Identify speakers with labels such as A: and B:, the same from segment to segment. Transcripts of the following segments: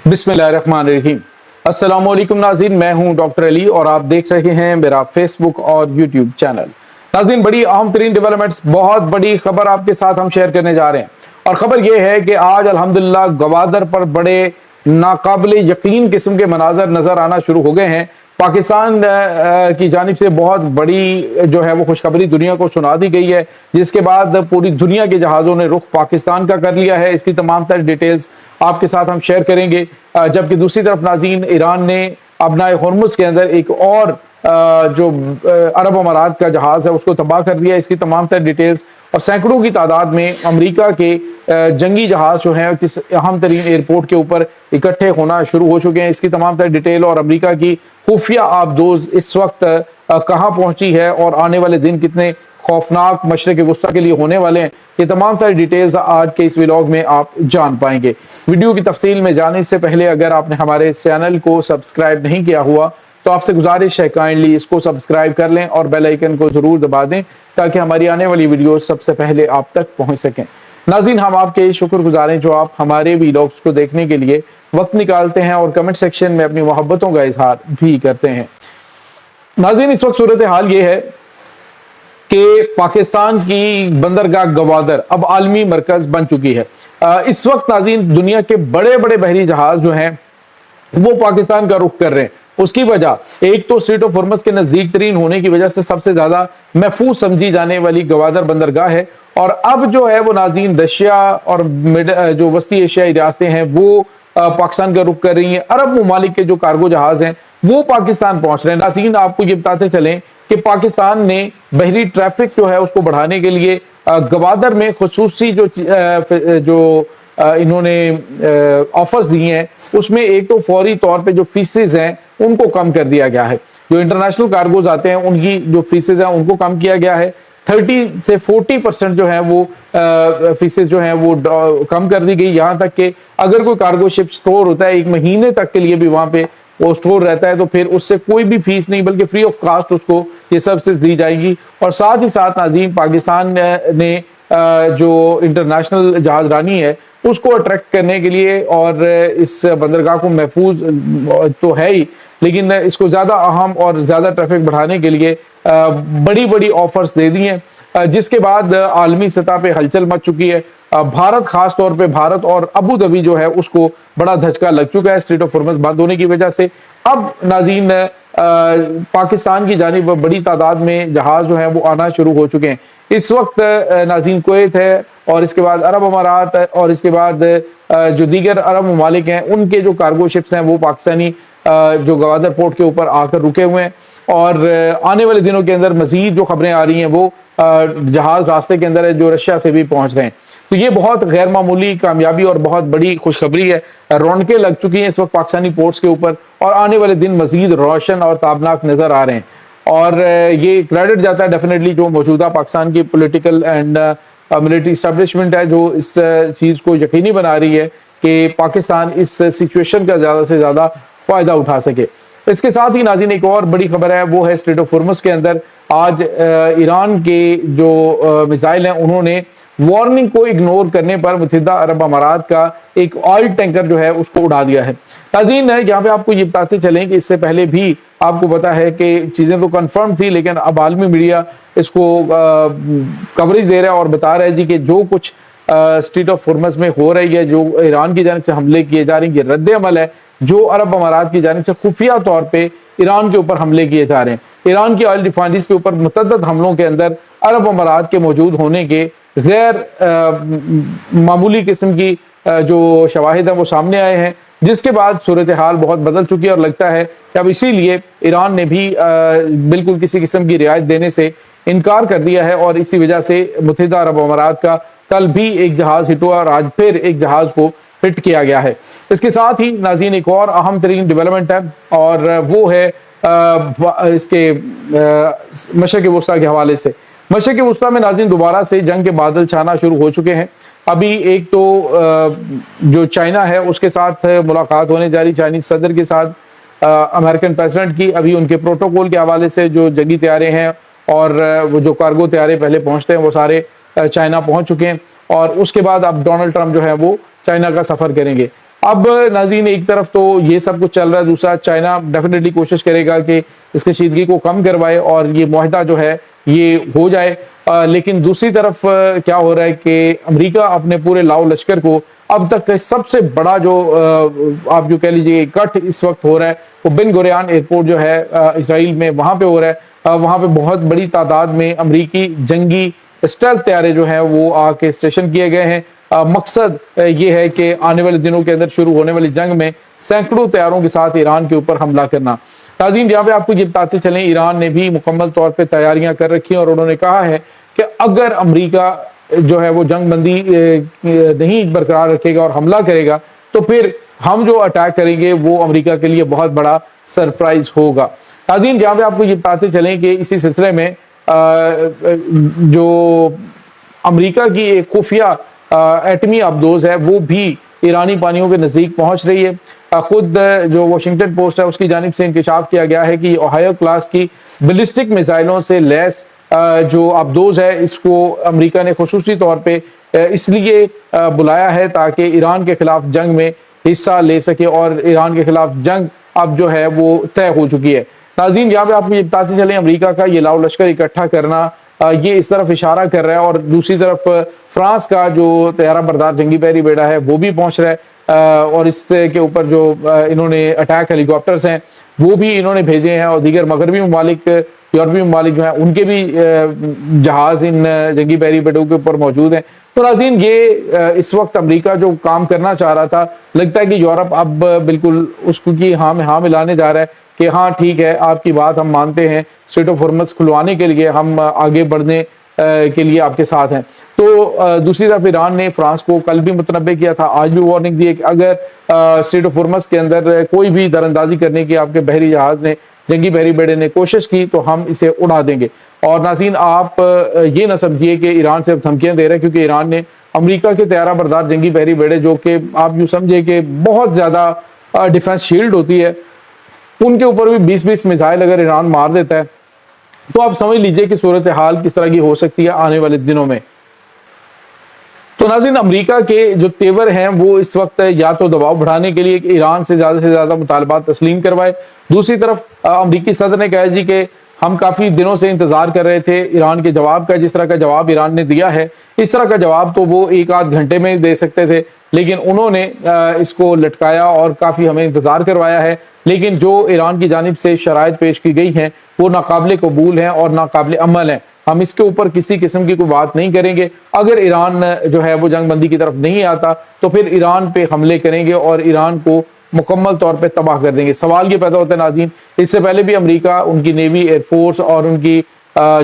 A: बिस्मिल्लाहिर्रहमानिर्रहीम। अस्सलाम वालेकुम नाज़रीन, मैं हूं डॉक्टर अली और आप देख रहे हैं मेरा फेसबुक और यूट्यूब चैनल। नाज़रीन, बड़ी अहम तरीन डेवलपमेंट्स, बहुत बड़ी खबर आपके साथ हम शेयर करने जा रहे हैं। और खबर यह है कि आज अल्हम्दुलिल्लाह गवादर पर बड़े नाकाबिले यकीन किस्म के मनाजर नजर आना शुरू हो गए हैं। पाकिस्तान की जानिब से बहुत बड़ी जो है वो खुशखबरी दुनिया को सुना दी गई है, जिसके बाद पूरी दुनिया के जहाज़ों ने रुख पाकिस्तान का कर लिया है। इसकी तमाम तर डिटेल्स आपके साथ हम शेयर करेंगे। जबकि दूसरी तरफ नाज़रीन, ईरान ने अपना हुर्मुज़ के अंदर एक और जो अरब अमारात का जहाज है उसको तबाह कर दिया। इसकी तमाम तर डिटेल्स और सैकड़ों की तादाद में अमेरिका के जंगी जहाज जो हैं किस अहम तरीन एयरपोर्ट के ऊपर इकट्ठे होना शुरू हो चुके हैं। इसकी तमाम तर डिटेल और अमेरिका की खुफिया आबदोज इस वक्त कहाँ पहुंची है और आने वाले दिन कितने खौफनाक मशरिक़ वुस्ता के लिए होने वाले हैं, ये तमाम सारी डिटेल्स आज के इस व्लॉग में आप जान पाएंगे। वीडियो की तफसील में जाने से पहले अगर आपने हमारे चैनल को सब्सक्राइब नहीं किया हुआ तो आपसे गुजारिश है काइंडली इसको सब्सक्राइब कर लें और बेल आइकन को जरूर दबा दें ताकि हमारी आने वाली वीडियो सबसे पहले आप तक पहुंच सकें। नाज़रीन, हम आपके शुक्रगुजार हैं जो आप हमारे व्लॉग्स को देखने के लिए वक्त निकालते हैं और कमेंट सेक्शन में अपनी मोहब्बतों का इजहार भी करते हैं। नाज़रीन, इस वक्त सूरत हाल ये है कि पाकिस्तान की बंदरगाह गवादर अब आलमी मरकज बन चुकी है। इस वक्त नाज़रीन, दुनिया के बड़े बड़े बहरी जहाज जो हैं वो पाकिस्तान का रुख कर रहे हैं। उसकी वजह एक तो स्ट्रेट ऑफ हॉर्मज़ के नजदीक तरीन होने की वजह से सबसे ज्यादा महफूज समझी जाने वाली गवादर बंदरगाह है। और अब जो है वो नाज़रीन, रशिया और जो वस्ती एशियाई रियासतें हैं वो पाकिस्तान का रुख कर रही हैं। अरब ममालिक के जो कार्गो जहाज हैं वो पाकिस्तान पहुंच रहे हैं। नाज़रीन, आपको ये बताते चलें कि पाकिस्तान ने बहरी ट्रैफिक जो है उसको बढ़ाने के लिए गवादर में खुसूसी जो इन्होंने ऑफर्स दिए हैं उसमें एक तो फौरी तौर पे जो फीसेज हैं उनको कम कर दिया गया है। जो इंटरनेशनल कार्गोज आते हैं उनकी जो फीसेज हैं उनको कम किया गया है। 30 से 40% जो है वो फीसेज जो है वो कम कर दी गई। यहाँ तक कि अगर कोई कार्गो शिप स्टोर होता है 1 महीने तक के लिए भी वहां पे वो स्टोर रहता है तो फिर उससे कोई भी फीस नहीं बल्कि फ्री ऑफ कास्ट उसको ये सर्विसेज दी जाएगी। और साथ ही साथ नाज़रीन, पाकिस्तान ने जो इंटरनेशनल जहाजरानी है उसको अट्रैक्ट करने के लिए और इस बंदरगाह को महफूज तो है ही लेकिन इसको ज्यादा अहम और ज्यादा ट्रैफिक बढ़ाने के लिए बड़ी बड़ी ऑफर्स दे दी हैं, जिसके बाद आलमी सतह पे हलचल मच चुकी है। भारत, खास तौर पे भारत और अबू धाबी जो है उसको बड़ा धचका लग चुका है स्ट्रेट ऑफ हॉर्मज़ बंद होने की वजह से। अब नाज़रीन, पाकिस्तान की जानिब बड़ी तादाद में जहाज जो है वो आना शुरू हो चुके हैं। इस वक्त नाज़रीन कुवैत है और इसके बाद अरब अमारात है और इसके बाद जो दीगर अरब ममालिक हैं उनके जो कार्गो शिप्स हैं वो पाकिस्तानी जो गवादर पोर्ट के ऊपर आकर रुके हुए हैं। और आने वाले दिनों के अंदर मजीद जो खबरें आ रही हैं वो जहाज रास्ते के अंदर है जो रशिया से भी पहुंच रहे हैं। तो ये बहुत गैर मामूली कामयाबी और बहुत बड़ी खुशखबरी है। रौनकें लग चुकी हैं इस वक्त पाकिस्तानी पोर्ट्स के ऊपर और आने वाले दिन मजीद रोशन और ताबनाक नजर आ रहे हैं। और ये क्रेडिट जाता है डेफिनेटली जो मौजूदा पाकिस्तान की पॉलिटिकल एंड मिलिट्री इस्टेब्लिशमेंट है जो इस चीज़ को यकीनी बना रही है कि पाकिस्तान इस सिचुएशन का ज़्यादा से ज़्यादा फ़ायदा उठा सके। इसके साथ ही नाज़रीन, एक और बड़ी खबर है वो है स्ट्रेट ऑफ हॉर्मज़ के अंदर आज ईरान के जो मिसाइल हैं उन्होंने वार्निंग को इग्नोर करने पर मुत्तहिदा अरब अमारात का एक ऑयल टैंकर जो है उसको उड़ा दिया है। नाज़रीन, यहाँ पे आपको ये बताते चलें कि इससे पहले भी आपको पता है कि चीज़ें तो कंफर्म थी लेकिन अब आलमी मीडिया इसको कवरेज दे रहा है और बता रहा है जी कि जो कुछ स्ट्रेट ऑफ हॉर्मज़ में हो रही है, जो ईरान की जानिब से हमले किए जा रहे हैं, ये रद्द अमल है जो अरब अमारात की जानिब से खुफिया तौर पे ईरान के ऊपर हमले किए जा रहे हैं। ईरान की ऑयल रिफाइनरीज के ऊपर मुतअद्दिद हमलों के अंदर अरब अमारात के मौजूद होने के गैर मामूली किस्म की जो शवाहिद हैं वो सामने आए हैं, जिसके बाद सूरत हाल बहुत बदल चुकी है और लगता है कि अब इसीलिए ईरान ने भी बिल्कुल किसी किस्म की रियायत देने से इनकार कर दिया है। और इसी वजह से मुत्तहिदा अरब अमारात का कल भी एक जहाज हिट हुआ और आज फिर एक जहाज को हिट किया गया है। इसके साथ ही नाज़रीन, एक और अहम तरीन डेवलपमेंट है और वो है इसके मशरिक़ वुस्ता के हवाले से। मशरिक़ वुस्ता में नाज़रीन दोबारा से जंग के बादल छाना शुरू हो चुके हैं। अभी एक तो जो चाइना है उसके साथ मुलाकात होने जा रही, चाइनीज सदर के साथ अमेरिकन प्रेसिडेंट की। अभी उनके प्रोटोकॉल के हवाले से जो जंगी तैयारे हैं और वो जो कार्गो तैयारे पहले पहुंचते हैं वो सारे चाइना पहुंच चुके हैं और उसके बाद अब डोनाल्ड ट्रंप जो है वो चाइना का सफर करेंगे। اب ناظرین ایک طرف تو یہ سب کچھ چل رہا ہے، دوسرا چائنا ڈیفینیٹلی کوشش کرے گا کہ اس کشیدگی کو کم کروائے اور یہ معاہدہ جو ہے یہ ہو جائے، لیکن دوسری طرف کیا ہو رہا ہے کہ امریکہ اپنے پورے لاؤ لشکر کو اب تک کا سب سے بڑا جو آپ جو کہہ لیجیے کٹ اس وقت ہو رہا ہے وہ بن گوریان ایئرپورٹ جو ہے اسرائیل میں وہاں پہ ہو رہا ہے۔ وہاں پہ بہت بڑی تعداد میں امریکی جنگی اسٹیلتھ طیارے جو ہیں وہ آ کے اسٹیشن کیے گئے ہیں۔ مقصد یہ ہے کہ آنے والے دنوں کے اندر شروع ہونے والی جنگ میں سینکڑوں طیاروں کے ساتھ ایران کے اوپر حملہ کرنا۔ ناظرین یہاں پہ آپ کو یہ بتاتے چلیں ایران نے بھی مکمل طور پہ تیاریاں کر رکھی ہیں اور انہوں نے کہا ہے کہ اگر امریکہ جو ہے وہ جنگ بندی نہیں برقرار رکھے گا اور حملہ کرے گا تو پھر ہم جو اٹیک کریں گے وہ امریکہ کے لیے بہت بڑا سرپرائز ہوگا۔ ناظرین یہاں پہ آپ کو یہ بتاتے چلیں کہ اسی سلسلے میں جو امریکہ کی ایک خفیہ ایٹمی آبدوز ہے وہ بھی ایرانی پانیوں کے نزدیک پہنچ رہی ہے۔ خود جو واشنگٹن پوسٹ ہے اس کی جانب سے انکشاف کیا گیا ہے کہ اوہایو کلاس کی بلسٹک میزائلوں سے لیس جو آبدوز ہے اس کو امریکہ نے خصوصی طور پہ اس لیے بلایا ہے تاکہ ایران کے خلاف جنگ میں حصہ لے سکے اور ایران کے خلاف جنگ اب جو ہے وہ طے ہو چکی ہے۔ ناظرین یہاں پہ آپ کو یہ بتاتے چلیں امریکہ کا یہ لاؤ لشکر اکٹھا کرنا یہ اس طرف اشارہ کر رہا ہے اور دوسری طرف فرانس کا جو طیارہ بردار جنگی بحری بیڑا ہے وہ بھی پہنچ رہا ہے اور اس کے اوپر جو انہوں نے اٹیک ہیلی کاپٹرز ہیں وہ بھی انہوں نے بھیجے ہیں اور دیگر مغربی ممالک یورپی ممالک جو ہیں ان کے بھی جہاز ان جنگی بحری بیڑوں کے اوپر موجود ہیں۔ تو ناظرین یہ اس وقت امریکہ جو کام کرنا چاہ رہا تھا لگتا ہے کہ یورپ اب بالکل اس کو کی ہاں میں ہاں ملانے جا رہا ہے کہ ہاں ٹھیک ہے آپ کی بات ہم مانتے ہیں، اسٹریٹ آف ہارمز کھلوانے کے لیے ہم آگے بڑھنے کے لیے آپ کے ساتھ ہیں۔ تو دوسری طرف ایران نے فرانس کو کل بھی متنبع کیا تھا، آج بھی وارننگ دی ہے کہ اگر اسٹریٹ آف ہارمز کے اندر کوئی بھی در اندازی کرنے کی آپ کے بحری جہاز نے جنگی بحری بیڑے نے کوشش کی تو ہم اسے اڑا دیں گے۔ اور ناظرین آپ یہ نہ سمجھیے کہ ایران سے دھمکیاں دے رہے ہیں، کیونکہ ایران نے امریکہ کے طیارہ بردار جنگی بحری بیڑے جو کہ آپ یوں سمجھے کہ بہت زیادہ ڈیفنس شیلڈ ہوتی ہے ان کے اوپر بھی 20 میزائل اگر ایران مار دیتا ہے تو آپ سمجھ لیجئے کہ صورتحال کس طرح کی ہو سکتی ہے آنے والے دنوں میں۔ تو ناظرین امریکہ کے جو تیور ہیں وہ اس وقت یا تو دباؤ بڑھانے کے لیے کہ ایران سے زیادہ مطالبات تسلیم کروائے، دوسری طرف امریکی صدر نے کہا جی کہ ہم کافی دنوں سے انتظار کر رہے تھے ایران کے جواب کا، جس طرح کا جواب ایران نے دیا ہے اس طرح کا جواب تو وہ ایک آدھ گھنٹے میں دے سکتے تھے، لیکن انہوں نے اس کو لٹکایا اور کافی ہمیں انتظار کروایا ہے۔ لیکن جو ایران کی جانب سے شرائط پیش کی گئی ہیں وہ ناقابل قبول ہیں اور ناقابل عمل ہیں، ہم اس کے اوپر کسی قسم کی کوئی بات نہیں کریں گے۔ اگر ایران جو ہے وہ جنگ بندی کی طرف نہیں آتا تو پھر ایران پہ حملے کریں گے اور ایران کو مکمل طور پہ تباہ کر دیں گے۔ سوال یہ پیدا ہوتا ہے ناظرین، اس سے پہلے بھی امریکہ ان کی نیوی، ایئر فورس اور ان کی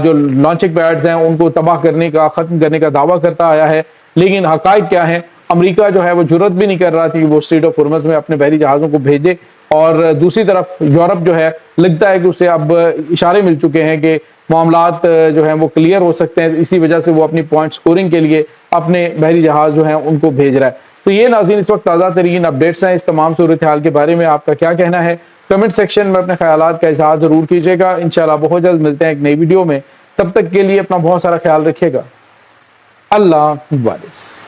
A: جو لانچنگ پیڈز ہیں ان کو تباہ کرنے کا، ختم کرنے کا دعویٰ کرتا آیا ہے، لیکن حقائق کیا ہیں؟ امریکہ جو ہے وہ جرت بھی نہیں کر رہا تھی کہ وہ اسٹریٹ آف ہارمز میں اپنے بحری جہازوں کو بھیجے، اور دوسری طرف یورپ جو ہے لگتا ہے کہ اسے اب اشارے مل چکے ہیں کہ معاملات جو ہیں وہ کلیئر ہو سکتے ہیں، اسی وجہ سے وہ اپنی پوائنٹ سکورنگ کے لیے اپنے بحری جہاز جو ہیں ان کو بھیج رہا ہے۔ تو یہ ناظرین اس وقت تازہ ترین اپڈیٹس ہیں، اس تمام صورتحال کے بارے میں آپ کا کیا کہنا ہے؟ کمنٹ سیکشن میں اپنے خیالات کا اظہار ضرور کیجیے گا۔ انشاءاللہ بہت جلد ملتے ہیں ایک نئی ویڈیو میں، تب تک کے لیے اپنا بہت سارا خیال رکھیے گا۔ اللہ حافظ۔